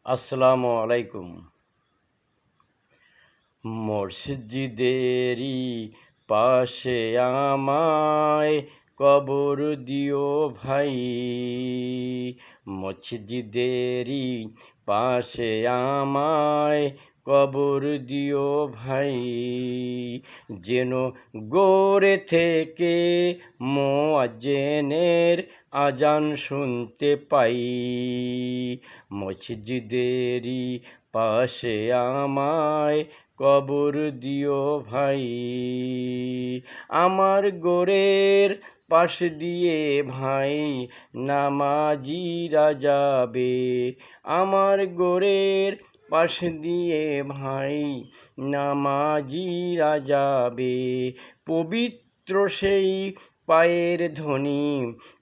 আসসালামু আলাইকুম। মসজিদেরই পাশে আমায় কবর দিও ভাই। মসজিদেরই পাশে আমায় কবর দিও ভাই। যেন গোরে থেকে মুয়াজ্জিনের আজান শুনতে পাই। মসজিদেরই পাশে আমায় কবর দিও ভাই। আমার গোরের পাশ দিয়ে ভাই নামাজিরা যাবে। আমার গোরের পাশ দিয়ে ভাই নামাজিরা যাবে। পবিত্র সেই পায়ের ধ্বনি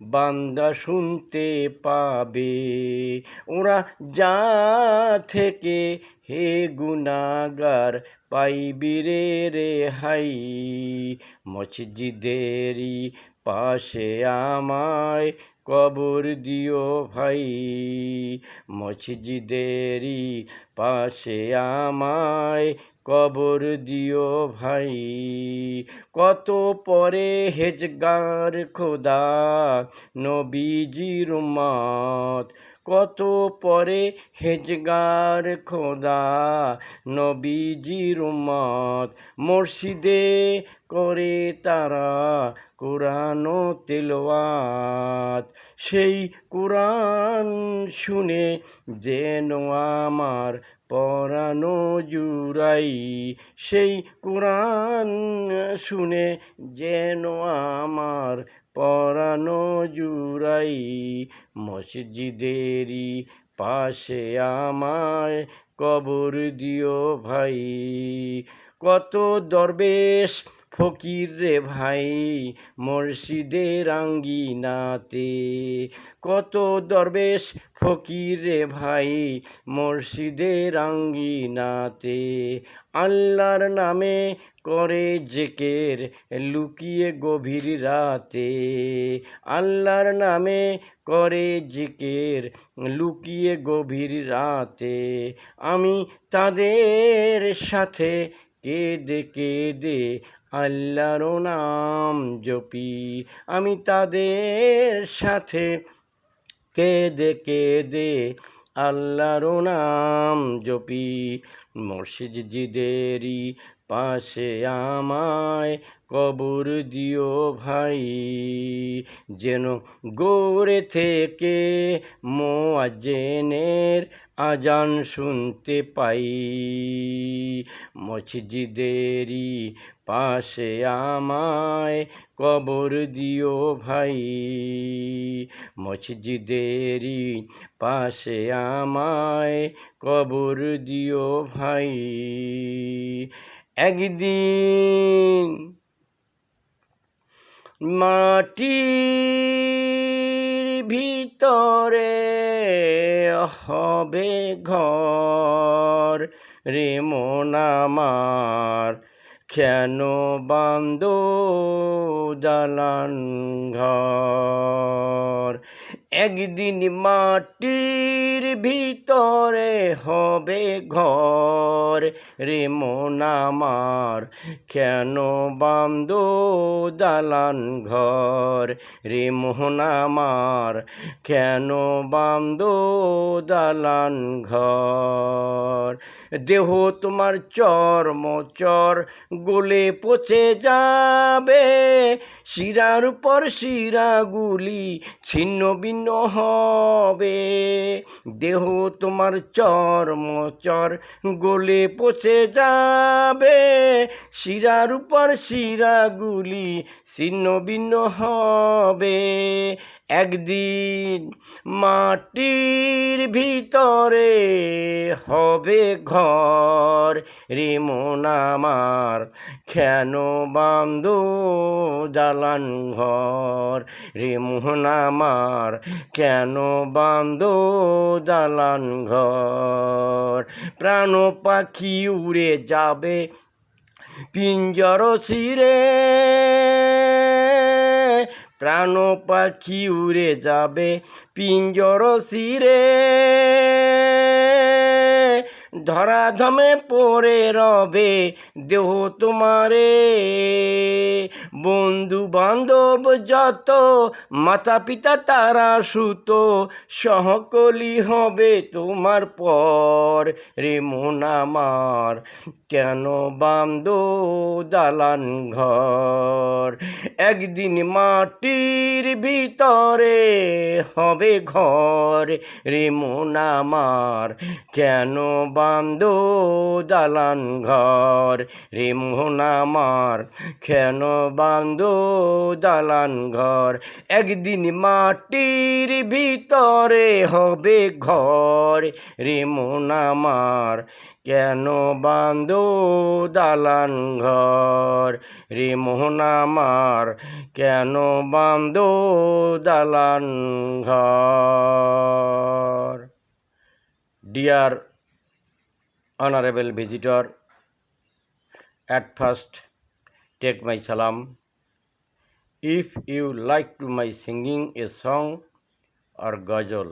বান্দা শুনতে পাবে। ওরা যা থেকে হে গুনাহগার পাইবি রে রেহাই। মসজিদেরই পাশে আমায় কবর দিও ভাই। মসজিদেরই পাশে আমায় কবর দিও ভাই। কত পরে হেজগার খোদা নবীজির উম্মত। কত পরে হেজগার খোদা নবীজির উম্মত। মসজিদে করে তারা কোরআন তিলাওয়াত। সেই কোরআন শুনে যেন আমার পরাণ জুড়াই। সেই কোরআন শুনে যেন আমার পরাণ জুড়াই। মসজিদেরই পাশে আমায় কবর দিও ভাই। কত দরবেশ ফকির রে ভাই মসজিদের আঙ্গিনাতে। কত দরবেশ ফকির রে ভাই মসজিদের আঙ্গিনাতে। আল্লাহর নামে করে জিকির লুকিয়ে গভীর রাতে। আল্লাহর নামে করে জিকির লুকিয়ে গভীর রাতে। আমি তাদের সাথে কেঁদে কেঁদে আল্লাহর নাম জপি। আমি তাদের সাথে কেঁদে কেঁদে আল্লাহর নাম জপি। মসজিদেরই পাশে আমায় কবর দিও ভাই। যেন গোরে থেকে মুয়াজ্জিনের আজান শুনতে পাই। মসজিদেরই পাশে আমায় কবর দিও ভাই। মসজিদেরই পাশে আমায় কবর দিও ভাই। একদিন মাটির ভিতরে হবে ঘর রে মন আমার। কেন বান্দো দালান ঘর। একদিন মাটির ভিতরে হবে ঘর রে মন আমার। কেন বান্দো দালান ঘর রে মন আমার। কেন বান্দো দালান ঘর। দেহ তোমার চর্ম চর গলে পচে যাবে। শিরার পর শিরাগুলি ছিন্ন ভিন্ন হবে। দেহ তোমার চর্ম চর গলে পচে যাবে। শিরার উপর শিরাগুলি ছিন্ন ভিন্ন হবে। একদিন মাটির ভিতরে হবে ঘর রে মন আমার। কেন বান্দো দালান ঘর রে মন আমার। কেন বান্দো দালান ঘর। প্রাণ পাখি উড়ে যাবে পিঞ্জর ছিঁড়ে। প্রাণ পাখি উড়ে যাবে পিঞ্জর ছিঁড়ে। ধরাধামে পড়ে রবে দেহ তোমারে। বন্ধু বান্ধব যত মাতা পিতা তারা সুত সকলই হবে তোমার পর রে মন আমার। কেন বাঁধো দালান ঘর, একদিন মাটির ভিতরে হবে ঘর রে মন আমার। কেন বাঁধো দালান ঘর রে মন আমার। কেন বাঁধো দালান ঘর, একদিন মাটির ভিতরে হবে ঘর রে মন আমার। কেন বাঁধো দালান ঘর রে মন আমার। কেন বাঁধো দালান ঘর। Dear honorable visitor, at first take my salam. If you like to my singing a song or ghazal,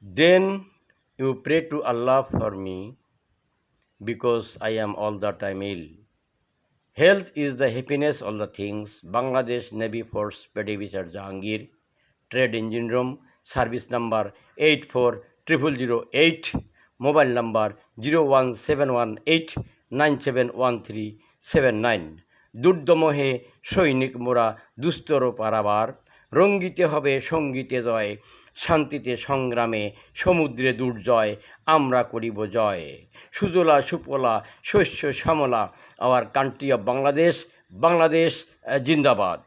then you pray to Allah for me, because I am all the time ill. Health is the happiness of the things. Bangladesh Navy Force Petty Officer Jahangir, Trade Engine Room, Service number 840008, Mobile number 01718971379। দুর্দমহে সৈনিক মোরা দুস্তর পারাবার, রঙ্গিতে হবে সঙ্গীতে জয়, শান্তিতে সংগ্রামে সমুদ্রে দুর্জয় আমরা করিব জয়। সুজলা সুফলা শস্য শ্যামলা, our country of Bangladesh, Bangladesh জিন্দাবাদ।